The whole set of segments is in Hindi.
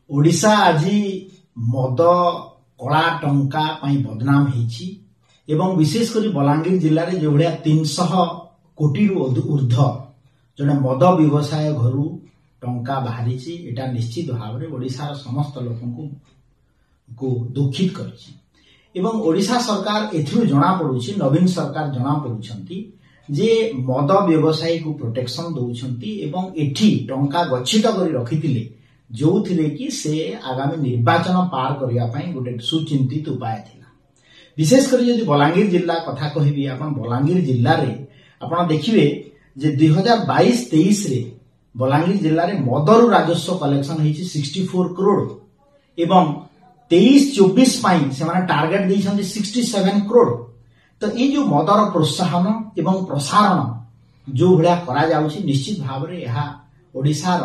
ओडिशा आज मद कला टंका बदनाम होईछि एवं विशेषकर बलांगीर जिले में जो भाया 300 कोटी ऊर्ध जड़े मद व्यवसाय घर टंका बाहरी एटा निश्चित भाव में ओडिशार समस्त लोक को दुखित कर ओडिशा सरकार एथिरु जना पड़ुछि नवीन सरकार जना पड़ुछंती जे मद व्यवसायी को प्रोटेक्शन दउछंती एवं एठी टंका गच्छित करी रखिथिले जो थिले कि से आगामी निर्वाचन पार करिया पई गोटे सुचिंतित उपाय थिला। विशेषकर यदि बलांगीर जिला कथा कहबी आपण बलांगीर जिल्ला रे आपण देखिबे जे 2022-23 रे बलांगीर जिल्ला रे मदरु राजस्व कलेक्शन हेछि 64 करोड़ एवं 23-24 पई से माने टार्गेट दैछन्ति 67 करोड़। तो ये जो मदर प्रोत्साहन एवं प्रसारण जो भाया करा जाउछि निश्चित भाव रे यहा ओडिशार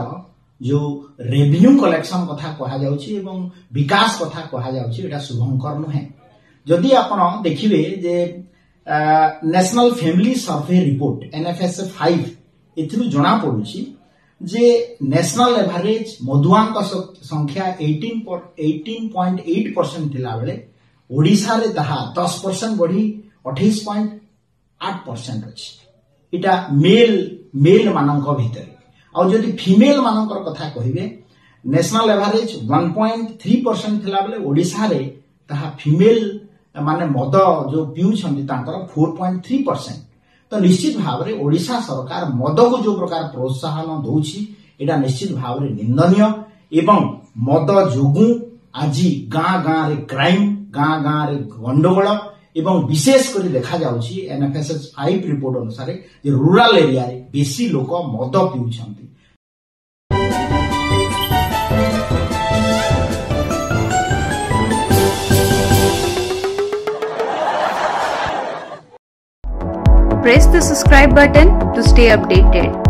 जो रेवेन्यू कलेक्शन कथा कहा जाउछि एवं विकास कथा कहा जाउछि एटा शुभंकर नुहे। जदि आपण देखिबे जे national family survey report NFSA 5 एथिरु जणा पडुछि जे नेशनल एवरेज मधुआंक संख्या 18.8% थिला बेले ओडिसा रे ताहा 10% बढ़ी 28.8% अछि। इटा मेल मानक भितर और जदि फीमेल मानकर कथा कहिबे नेशनल एवरेज 1.3% थिला बेले ओडिसा रे ताहा फीमेल माने मद जो पिउछन्ति तांकर 4.3%। तो निश्चित भाव रे ओडिशा सरकार मद को जो प्रकार प्रोत्साहन दउछि एटा निश्चित भाव रे निंदनीय एवं मद जोगु आजी गाँ रे क्राइम गाँ रे गंडगोल एवं विशेष कर देखा जाउछि NFSA 5 रिपोर्ट अनुसार जे रूरल एरिया रे बेसी लोक मद पिउछन्ति। Press the subscribe button to stay updated.